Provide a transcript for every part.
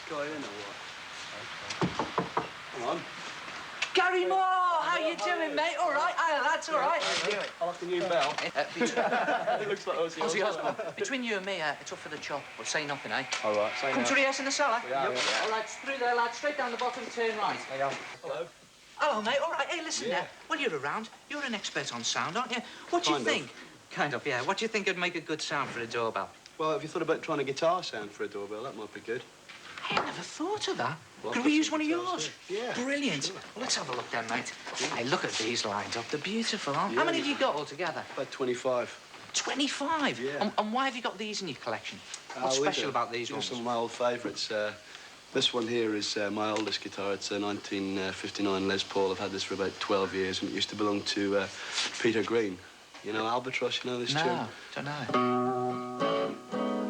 guy in or what? Okay. Come on. Gary Moore, how you doing, mate? All right, hiya, lads, all right. I like the new bell. It looks like Ozzy Osbourne. Between you and me, it's up for the chop, but say nothing, eh? All right, say Come no. to rehearse in the cellar? Yeah. All right, through there, lads, straight down the bottom, turn right. Hello. Hello, mate, all right. Hey, listen there. Well, you're around. You're an expert on sound, aren't you? What do you think? Kind of, yeah. What do you think would make a good sound for a doorbell? Well, have you thought about trying a guitar sound for a doorbell? That might be good. I never thought of that. Well, Could we use one of yours? Yeah. Brilliant. Sure. Well, let's have a look then, mate. Hey, look at these lined up. They're beautiful, aren't they? Yeah, How many have you got altogether? About 25. 25? Yeah. And why have you got these in your collection? What's special about these ones? Some of my old favourites. This one here is my oldest guitar. It's a 1959 Les Paul. I've had this for about 12 years, and it used to belong to Peter Green. You know Albatross, you know this tune? No, don't know.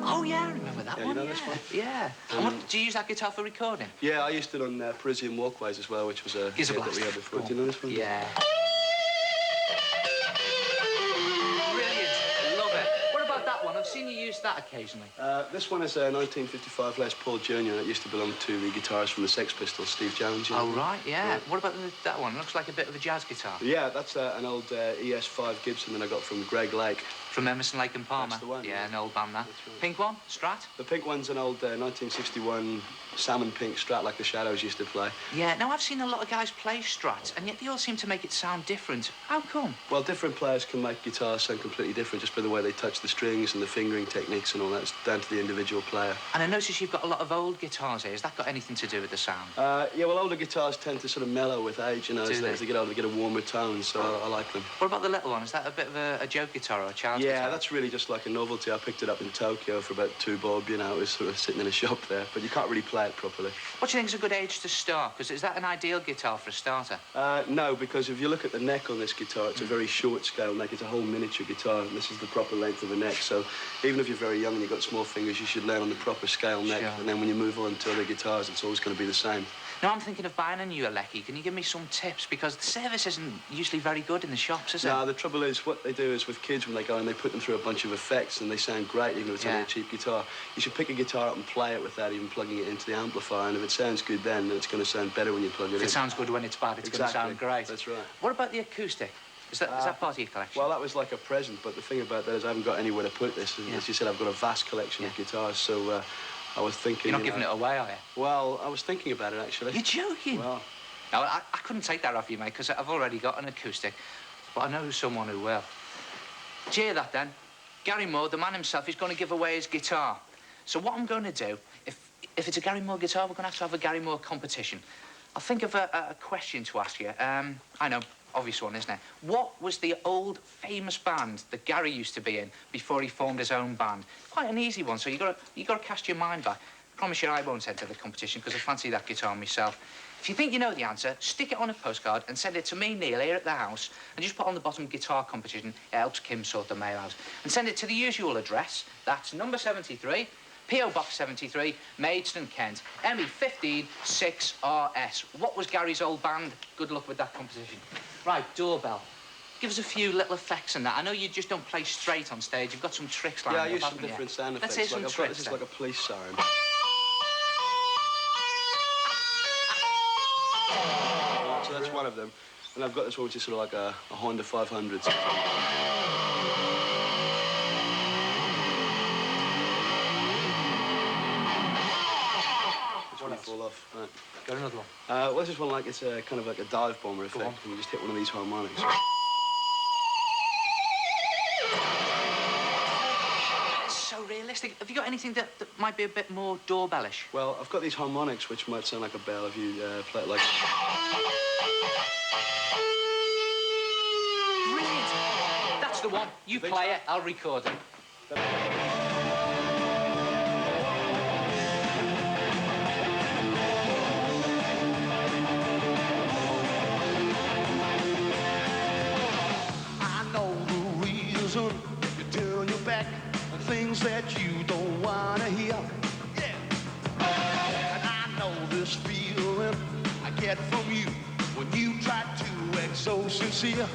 Oh, yeah, I remember that one. You know this one? Yeah. And what, do you use that guitar for recording? Yeah, I used it on Parisian Walkways as well, which was a hit that we had before. Do you know this one? Yeah. Brilliant. Love it. What about that one? I've seen you use that occasionally. This one is a 1955 Les Paul Jr. It used to belong to the guitarist from the Sex Pistols, Steve Jones. You know? Oh, right, yeah. What about that one? Looks like a bit of a jazz guitar. Yeah, that's an old ES5 Gibson that I got from Greg Lake. From Emerson, Lake and Palmer. That's the one. Yeah, an old band, that. Right. Pink one? Strat? The pink one's an old 1961 salmon pink Strat like the Shadows used to play. Yeah, now I've seen a lot of guys play Strats, and yet they all seem to make it sound different. How come? Well, different players can make guitars sound completely different just by the way they touch the strings and the fingering techniques and all that. It's down to the individual player. And I notice you've got a lot of old guitars here. Has that got anything to do with the sound? Yeah, well, older guitars tend to sort of mellow with age, you know, as they get older, they get a warmer tone, so I like them. What about the little one? Is that a bit of a joke guitar or a child's guitar? Yeah, that's really just like a novelty. I picked it up in Tokyo for about $2 bob, you know. It was sort of sitting in a shop there, but you can't really play it properly. What do you think is a good age to start? Because is that an ideal guitar for a starter? No, because if you look at the neck on this guitar, it's a very short scale neck. It's a whole miniature guitar, and this is the proper length of the neck. So even if you're very young and you've got small fingers, you should learn on the proper scale neck. Sure. And then when you move on to other guitars, it's always going to be the same. Now, I'm thinking of buying a new Alecki. Can you give me some tips? Because the service isn't usually very good in the shops, is it? No, the trouble is, what they do is with kids, when they go and they put them through a bunch of effects and they sound great, even if it's only a cheap guitar, you should pick a guitar up and play it without even plugging it into the amplifier. And if it sounds good then it's going to sound better when you plug it in. If it sounds good when it's bad, it's going to sound great. That's right. What about the acoustic? Is that part of your collection? Well, that was like a present, but the thing about that is I haven't got anywhere to put this. As you said, I've got a vast collection of guitars, so I was thinking... You're not giving it away, are you? Well, I was thinking about it, actually. You're joking? Well... No, I couldn't take that off you, mate, because I've already got an acoustic, but I know someone who will. Do you hear that, then? Gary Moore, the man himself, is going to give away his guitar. So what I'm going to do, if it's a Gary Moore guitar, we're going to have a Gary Moore competition. I'll think of a question to ask you. I know, obvious one, isn't it? What was the old famous band that Gary used to be in before he formed his own band? Quite an easy one, so you got to cast your mind back. I promise you I won't enter the competition because I fancy that guitar myself. If you think you know the answer, stick it on a postcard and send it to me, Neil, here at the house, and just put on the bottom guitar competition. It helps Kim sort the mail out. And send it to the usual address. That's number 73, P.O. Box 73, Maidstone, Kent, ME 15 6RS. What was Gary's old band? Good luck with that competition. Right, doorbell. Give us a few little effects and that. I know you just don't play straight on stage. You've got some tricks lined up. Yeah, I use some different sound effects. Let's hear some tricks. This is like a police siren. So that's one of them. And I've got this one which is sort of like a Honda 500. Fall off. Right. Got another one. Well, this is one like it's kind of like a dive bomber effect. And you just hit one of these harmonics. It's so realistic. Have you got anything that might be a bit more doorbellish? Well, I've got these harmonics which might sound like a bell if you play it like... Brilliant. That's the one. You play it, I'll record it. You turn your back on things that you don't want to hear. Yeah. And I know this feeling I get from you when you try to act so sincere.